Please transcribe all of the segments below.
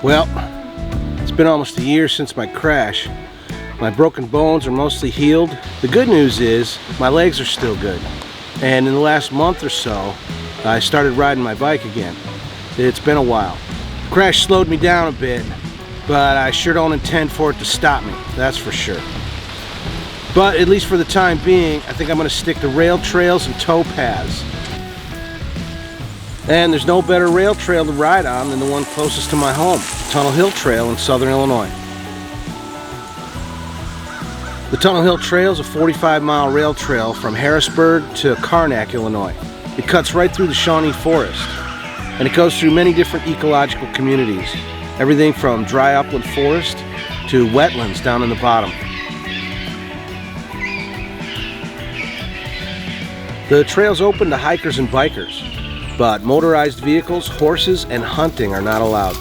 Well, it's been almost a year since my crash. My broken bones are mostly healed. The good news is my legs are still good. And in the last month or so, I started riding my bike again. It's been a while. The crash slowed me down a bit, but I sure don't intend for it to stop me, that's for sure. But at least for the time being, I think I'm going to stick to rail trails and tow paths. And there's no better rail trail to ride on than the one closest to my home, Tunnel Hill Trail in southern Illinois. The Tunnel Hill Trail is a 45-mile rail trail from Harrisburg to Karnak, Illinois. It cuts right through the Shawnee forest, and it goes through many different ecological communities, everything from dry upland forest to wetlands down in the bottom. The trail's open to hikers and bikers, but motorized vehicles, horses, and hunting are not allowed.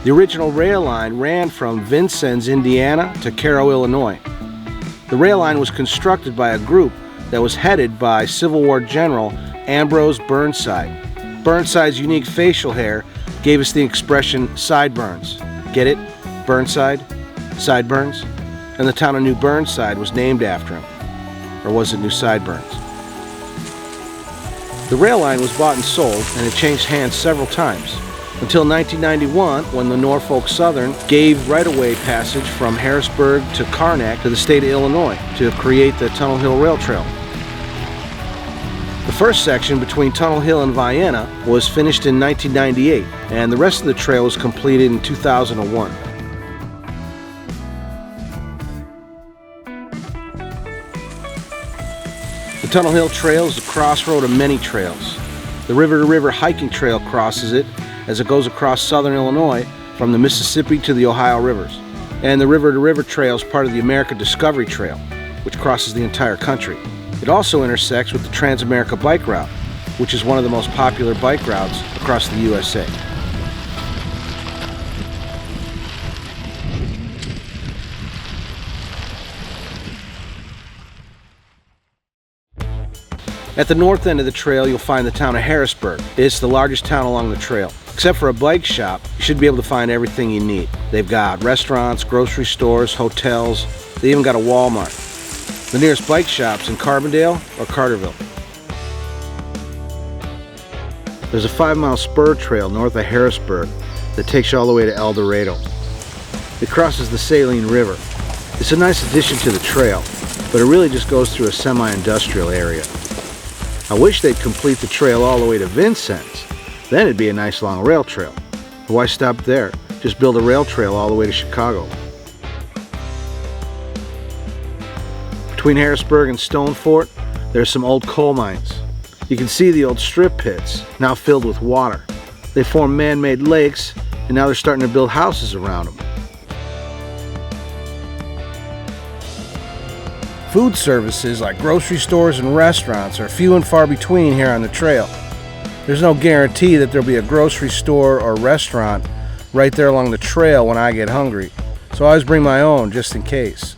The original rail line ran from Vincennes, Indiana to Cairo, Illinois. The rail line was constructed by a group that was headed by Civil War General Ambrose Burnside. Burnside's unique facial hair gave us the expression sideburns. Get it? Burnside? Sideburns? And the town of New Burnside was named after him. Or was it New Sideburns? The rail line was bought and sold, and it changed hands several times, until 1991, when the Norfolk Southern gave right-of-way passage from Harrisburg to Karnak to the state of Illinois to create the Tunnel Hill Rail Trail. The first section between Tunnel Hill and Vienna was finished in 1998, and the rest of the trail was completed in 2001. The Tunnel Hill Trail is a crossroad of many trails. The river-to-river hiking trail crosses it as it goes across southern Illinois from the Mississippi to the Ohio rivers. And the river-to-river trail is part of the America Discovery Trail, which crosses the entire country. It also intersects with the Trans-America Bike Route, which is one of the most popular bike routes across the USA. At the north end of the trail, you'll find the town of Harrisburg. It's the largest town along the trail. Except for a bike shop, you should be able to find everything you need. They've got restaurants, grocery stores, hotels. They even got a Walmart. The nearest bike shop's in Carbondale or Carterville. There's a 5-mile spur trail north of Harrisburg that takes you all the way to El Dorado. It crosses the Saline River. It's a nice addition to the trail, but it really just goes through a semi-industrial area. I wish they'd complete the trail all the way to Vincennes. Then it'd be a nice long rail trail. But why stop there? Just build a rail trail all the way to Chicago. Between Harrisburg and Stonefort, there's some old coal mines. You can see the old strip pits, now filled with water. They form man-made lakes, and now they're starting to build houses around them. Food services like grocery stores and restaurants are few and far between here on the trail. There's no guarantee that there'll be a grocery store or restaurant right there along the trail when I get hungry, so I always bring my own just in case.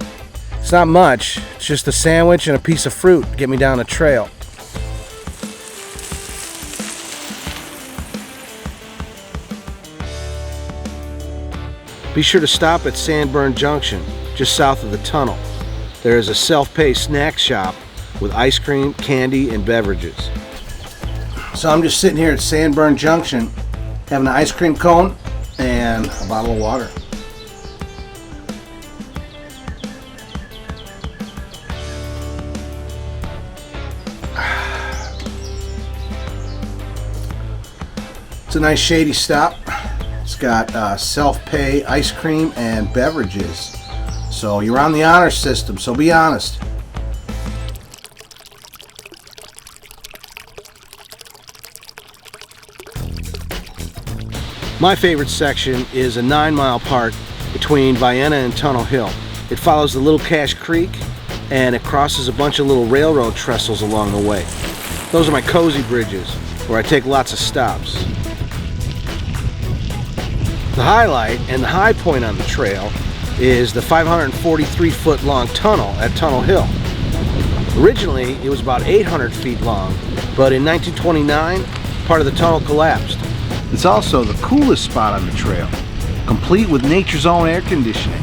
It's not much, it's just a sandwich and a piece of fruit to get me down the trail. Be sure to stop at Sanborn Junction, just south of the tunnel. There is a self-pay snack shop with ice cream, candy, and beverages. So I'm just sitting here at Sanborn Junction having an ice cream cone and a bottle of water. It's a nice shady stop. It's got self-pay ice cream and beverages. So you're on the honor system, so be honest. My favorite section is a 9-mile part between Vienna and Tunnel Hill. It follows the Little Cache Creek, and it crosses a bunch of little railroad trestles along the way. Those are my cozy bridges, where I take lots of stops. The highlight and the high point on the trail is the 543-foot long tunnel at Tunnel Hill. Originally, it was about 800 feet long, but in 1929, part of the tunnel collapsed. It's also the coolest spot on the trail, complete with nature's own air conditioning.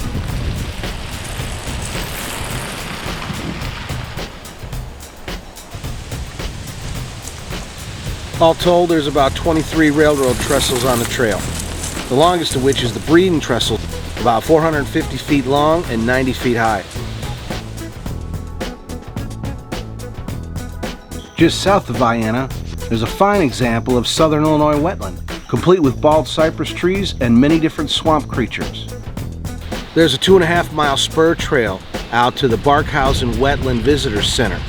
All told, there's about 23 railroad trestles on the trail, the longest of which is the breeding trestle, about 450 feet long and 90 feet high. Just south of Vienna, there's a fine example of southern Illinois wetland, complete with bald cypress trees and many different swamp creatures. There's a 2.5-mile spur trail out to the Barkhausen Wetland Visitor Center,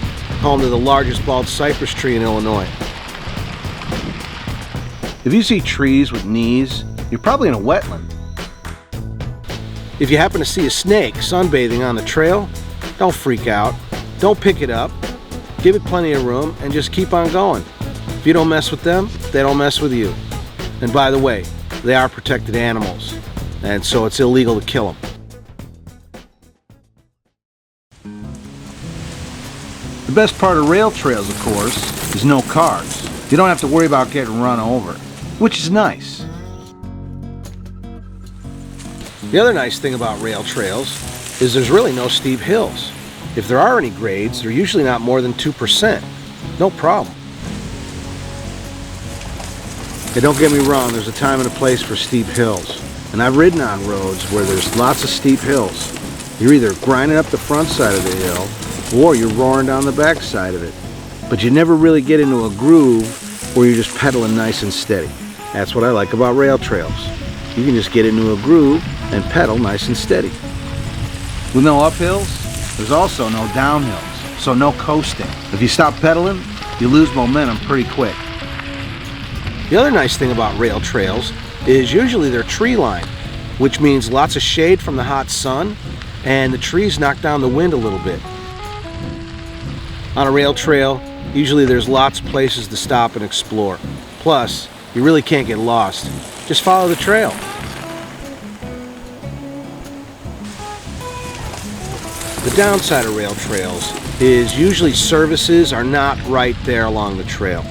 home to the largest bald cypress tree in Illinois. If you see trees with knees, you're probably in a wetland. If you happen to see a snake sunbathing on the trail, don't freak out. Don't pick it up. Give it plenty of room and just keep on going. If you don't mess with them, they don't mess with you. And by the way, they are protected animals, and so it's illegal to kill them. The best part of rail trails, of course, is no cars. You don't have to worry about getting run over, which is nice. The other nice thing about rail trails is there's really no steep hills. If there are any grades, they're usually not more than 2%. No problem. Hey, don't get me wrong, there's a time and a place for steep hills. And I've ridden on roads where there's lots of steep hills. You're either grinding up the front side of the hill or you're roaring down the back side of it. But you never really get into a groove where you're just pedaling nice and steady. That's what I like about rail trails. You can just get into a groove and pedal nice and steady. With no uphills, there's also no downhills, so no coasting. If you stop pedaling, you lose momentum pretty quick. The other nice thing about rail trails is usually they're tree-lined, which means lots of shade from the hot sun, and the trees knock down the wind a little bit. On a rail trail, usually there's lots of places to stop and explore. Plus, you really can't get lost. Just follow the trail. The downside of rail trails is usually services are not right there along the trail.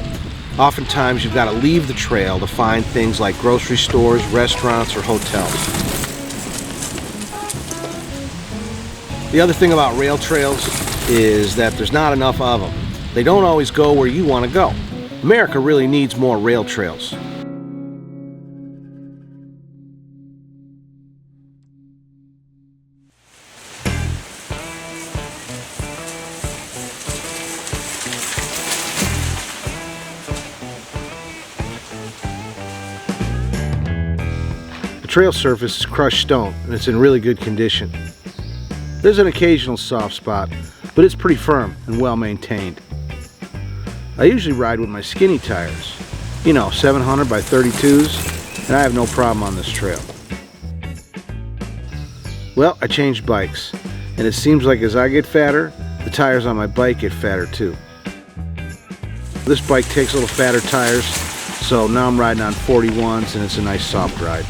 Oftentimes you've got to leave the trail to find things like grocery stores, restaurants, or hotels. The other thing about rail trails is that there's not enough of them. They don't always go where you want to go. America really needs more rail trails. The trail surface is crushed stone and it's in really good condition. There's an occasional soft spot, but it's pretty firm and well maintained. I usually ride with my skinny tires, 700 by 32s, and I have no problem on this trail. Well, I changed bikes, and it seems like as I get fatter, the tires on my bike get fatter too. This bike takes a little fatter tires, so now I'm riding on 41s and it's a nice soft ride.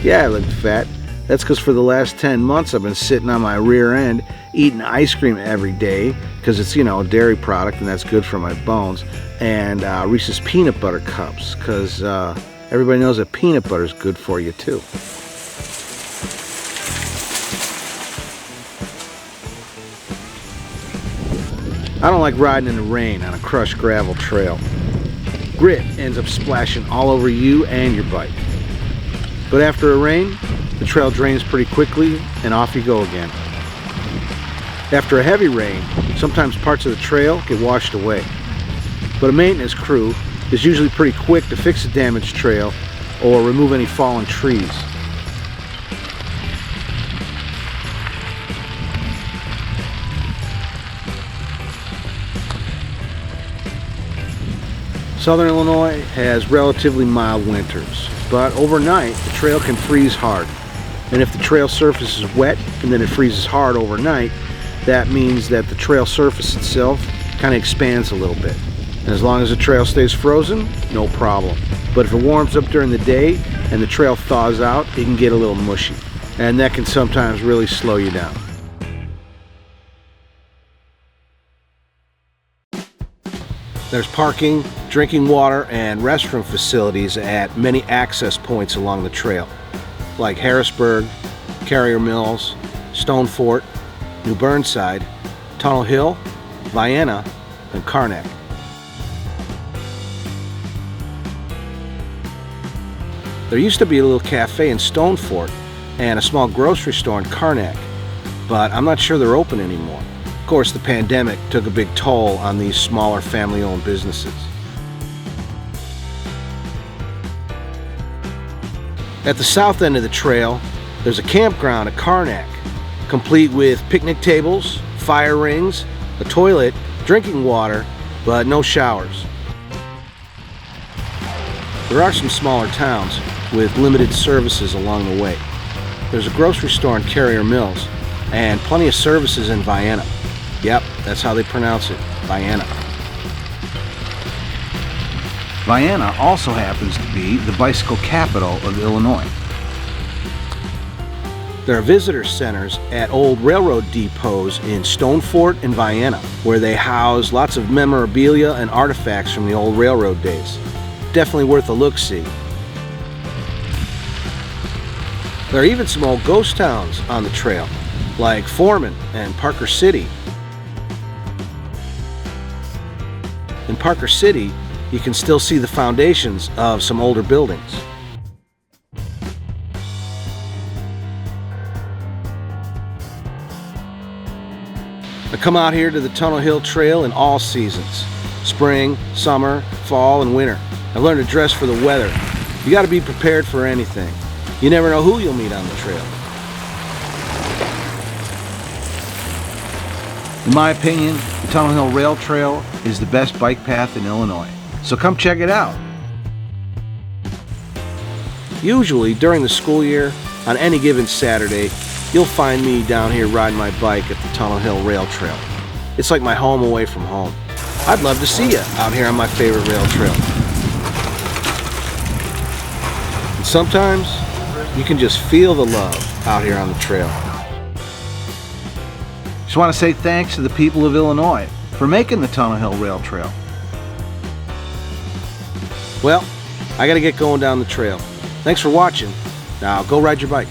Yeah, I look fat. That's because for the last 10 months I've been sitting on my rear end eating ice cream every day because it's, a dairy product and that's good for my bones, and Reese's peanut butter cups because everybody knows that peanut butter is good for you too. I don't like riding in the rain on a crushed gravel trail. Grit ends up splashing all over you and your bike. But after a rain, the trail drains pretty quickly and off you go again. After a heavy rain, sometimes parts of the trail get washed away. But a maintenance crew is usually pretty quick to fix a damaged trail or remove any fallen trees. Southern Illinois has relatively mild winters, but overnight the trail can freeze hard. And if the trail surface is wet and then it freezes hard overnight, that means that the trail surface itself kind of expands a little bit. And as long as the trail stays frozen, no problem. But if it warms up during the day and the trail thaws out, it can get a little mushy. And that can sometimes really slow you down. There's parking, drinking water, and restroom facilities at many access points along the trail, like Harrisburg, Carrier Mills, Stone Fort, New Burnside, Tunnel Hill, Vienna, and Karnak. There used to be a little cafe in Stone Fort and a small grocery store in Karnak, but I'm not sure they're open anymore. Of course, the pandemic took a big toll on these smaller family-owned businesses. At the south end of the trail, there's a campground at Karnak, complete with picnic tables, fire rings, a toilet, drinking water, but no showers. There are some smaller towns with limited services along the way. There's a grocery store in Carrier Mills and plenty of services in Vienna. Yep, that's how they pronounce it, Vienna. Vienna also happens to be the bicycle capital of Illinois. There are visitor centers at old railroad depots in Stone Fort and Vienna, where they house lots of memorabilia and artifacts from the old railroad days. Definitely worth a look-see. There are even some old ghost towns on the trail, like Foreman and Parker City. In Parker City, you can still see the foundations of some older buildings. I come out here to the Tunnel Hill Trail in all seasons: spring, summer, fall, and winter. I've learned to dress for the weather. You got to be prepared for anything. You never know who you'll meet on the trail. In my opinion, the Tunnel Hill Rail Trail is the best bike path in Illinois. So come check it out. Usually during the school year, on any given Saturday, you'll find me down here riding my bike at the Tunnel Hill Rail Trail. It's like my home away from home. I'd love to see you out here on my favorite rail trail. And sometimes you can just feel the love out here on the trail. Just want to say thanks to the people of Illinois for making the Tunnel Hill Rail Trail. Well, I gotta get going down the trail. Thanks for watching. Now go ride your bike.